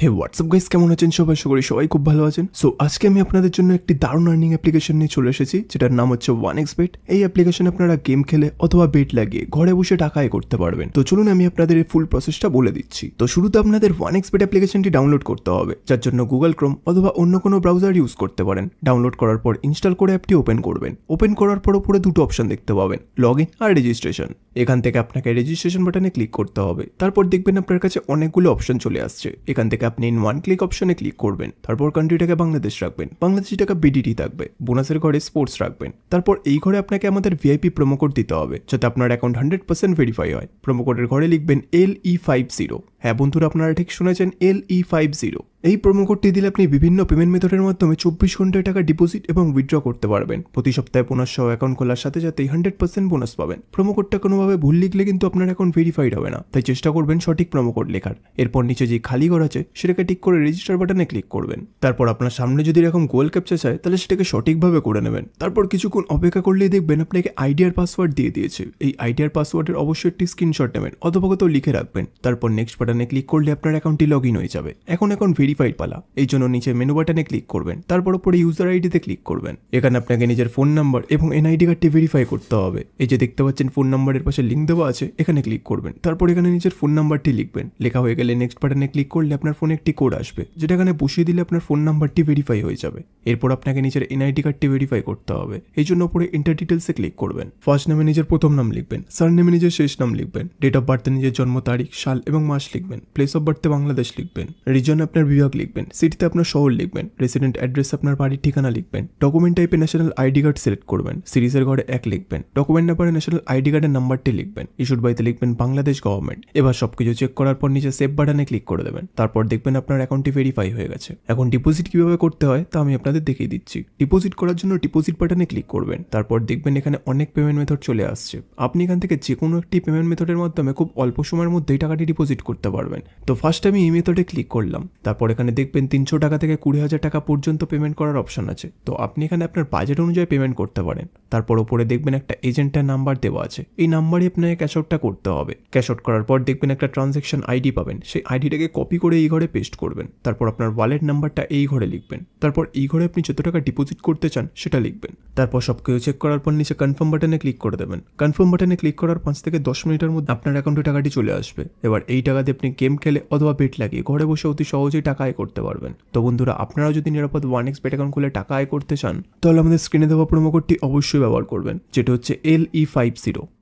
হে WhatsApp guys, কেমন আছেন সবাই? আশা করি সবাই খুব ভালো আছেন। সো আজকে আমি আপনাদের জন্য একটি দারুণ আর্নিং অ্যাপ্লিকেশন নিয়ে চলে এসেছি, যেটার নাম হচ্ছে 1xBet। এই অ্যাপ্লিকেশনে আপনারা গেম খেলে অথবা বেট লাগিয়ে ঘরে বসে টাকা আয় করতে পারবেন। তো চলুন আমি আপনাদের এই ফুল প্রসেসটা বলে দিচ্ছি। তো শুরুতে আপনাদের 1xBet অ্যাপ্লিকেশনটি ডাউনলোড করতে হবে, যার জন্য গুগল ক্রোম অথবা অন্য কোনো ব্রাউজার ইউজ করতে পারেন। ডাউনলোড করার পর ইনস্টল করে অ্যাপটি ওপেন করবেন। ওপেন করার পর উপরে দুটো অপশন দেখতে পাবেন, লগ ইন আর রেজিস্ট্রেশন। এখান থেকে আপনাকে রেজিস্ট্রেশন বাটনে ক্লিক করতে হবে। তারপর দেখবেন আপনার কাছে অনেকগুলো অপশন চলে আসছে। এখান থেকে আপনি ইন ওয়ান ক্লিক অপশনে ক্লিক করবেন। তারপর কান্ট্রিটাকে বাংলাদেশ রাখবেন, বাংলাদেশি টাকা বিডিটি থাকবে, বোনাসের ঘরে স্পোর্টস রাখবেন। তারপর এই ঘরে আপনাকে আমাদের ভিআইপি প্রোমো কোড দিতে হবে, যাতে আপনার অ্যাকাউন্ট 100% ভেরিফাই হয়। প্রোমো কোডের ঘরে লিখবেন LE50। হ্যাঁ বন্ধুরা, আপনারা ঠিক শুনেছেন, LE50। এই প্রোমো কোডটি দিলে আপনি বিভিন্ন পেমেন্ট মেথডের মাধ্যমে 24 ঘন্টায় টাকা ডিপোজিট এবং উইথড্র করতে পারবেন। প্রতি সপ্তাহে বোনাস সহ অ্যাকাউন্ট খোলার সাথে সাথে 100% বোনাস পাবেন। প্রোমো কোডটা কোনোভাবে ভুল লিখলে কিন্তু আপনার অ্যাকাউন্ট ভেরিফাইড হবে না, তাই চেষ্টা করবেন সঠিক প্রোমো কোড লেখার। এরপর নিচে যে খালি ঘর আছে সেটাকে টিক করে রেজিস্টার বাটনে ক্লিক করবেন। তারপর আপনার সামনে যদি এরকম গোল ক্যাপচা চায়, তাহলে সেটাকে সঠিকভাবে করে নেবেন। তারপর কিছুক্ষণ অপেক্ষা করলেই দেখবেন আপনাকে আইডি আর পাসওয়ার্ড দিয়ে দিয়েছে। এই আইডি আর পাসওয়ার্ডের অবশ্যই একটি স্ক্রিনশট নেবেন অথবা কোথাও লিখে রাখবেন। তারপর নেক্সট বাটনে ক্লিক করলে আপনার অ্যাকাউন্টটি লগ ইন হয়ে যাবে। এখন অ্যাকাউন্ট ভেরিফাইড পালা, এই জন্য নিচে মেনু বাটনে ক্লিক করবেন। তারপর উপরে ইউজার আইডিতে ক্লিক করবেন। এখানে আপনাকে নিজের ফোন নাম্বার এবং এনআইডি কার্ডটি ভেরিফাই করতে হবে। এই যে দেখতে পাচ্ছেন ফোন নাম্বারের পাশে লিঙ্ক দেওয়া আছে, এখানে ক্লিক করবেন। তারপর এখানে নিজের ফোন নাম্বারটি লিখবেন। লেখা হয়ে গেলে নেক্সট বাটনে ক্লিক করলে আপনার ফোনে একটি কোড আসবে, যেটা এখানে বসিয়ে দিলে আপনার ফোন নাম্বারটি ভেরিফাই হয়ে যাবে। এরপর আপনাকে নিজের এনআইডি কার্ডটি ভেরিফাই করতে হবে। এই জন্য উপরে ইন্টার ডিটেলসে ক্লিক করবেন। ফার্স্ট নেমে নিজের প্রথম নাম লিখবেন, সার নেমে নিজের শেষ নাম লিখবেন, ডেট অফ বার্থে নিজের জন্ম তারিখ, সাল এবং মাস লিখবেন, প্লেস অফ বার্থে বাংলাদেশ লিখবেন, রিজন আপনার বিভাগ লিখবেন, সিটিতে আপনার শহর লিখবেন, রেসিডেন্ট অ্যাড্রেস আপনার বাড়ির ঠিকানা লিখবেন, ডকুমেন্ট টাইপে ন্যাশনাল আইডি কার্ড সিলেক্ট করবেন, সিরিজের ঘরে 1 লিখবেন, ডকুমেন্ট নাম্বারে ন্যাশনাল আইডি কার্ডের নাম্বারটি লিখবেন, ইস্যুড বাইতে লিখবেন বাংলাদেশ গভর্নমেন্ট। এবার সবকিছু চেক করার পর নিচে সেভ বাটনে ক্লিক করে দেবেন। তারপর দেখবেন আপনার অ্যাকাউন্টটি ভেরিফাই হয়ে গেছে। এখন ডিপোজিট কিভাবে করতে হয় তা আমি আপনাদের দেখিয়ে দিচ্ছি। ডিপোজিট করার জন্য ডিপোজিট বাটনে ক্লিক করবেন। তারপর দেখবেন এখানে অনেক পেমেন্ট মেথড চলে আসছে। আপনি এখান থেকে যে কোনো একটি পেমেন্ট মেথডের মাধ্যমে খুব অল্প সময়ের মধ্যেই টাকাটি ডিপোজিট করতে পারবেন। তো ফার্স্ট আমি এই মেথডে ক্লিক করলাম। তারপর এখানে দেখবেন 300 টাকা থেকে 20,000 টাকা পর্যন্ত পেমেন্ট করার অপশন আছে। তো আপনি এখানে আপনার বাজেট অনুযায়ী পেমেন্ট করতে পারেন। তারপর উপরে দেখবেন একটা এজেন্টের নাম্বার দেওয়া আছে, এই নাম্বারে আপনাকে ক্যাশ আউটটা করতে হবে। ক্যাশ আউট করার পর দেখবেন একটা ট্রানজ্যাকশন আইডি পাবেন, সেই আইডিটাকে কপি করে এই ঘরে পেস্ট করবেন। তারপর আপনার ওয়ালেট নাম্বারটা এই ঘরে লিখবেন। তারপর এই ঘরে আপনি যত টাকা ডিপোজিট করতে চান সেটা লিখবেন। তারপর সবকিছু চেক করার পর নিচে কনফার্ম বাটনে ক্লিক করে দেবেন। কনফার্ম বাটনে ক্লিক করার 5 থেকে 10 মিনিটের মধ্যে আপনার অ্যাকাউন্টে টাকাটি চলে আসবে। এবার এই টাকা দিয়ে আপনি গেম খেলে অথবা বেট লাগিয়ে ঘরে বসে অতি সহজেই টাকা আয় করতে পারবেন। তো বন্ধুরা, আপনারা যদি নিরাপদ 1xBet অ্যাকাউন্ট খুলে টাকা আয় করতে চান, তাহলে আমাদের স্ক্রিনে দেওয়া প্রোমো কোডটি অবশ্যই ব্যবহার করবেন, যেটা হচ্ছে LE50।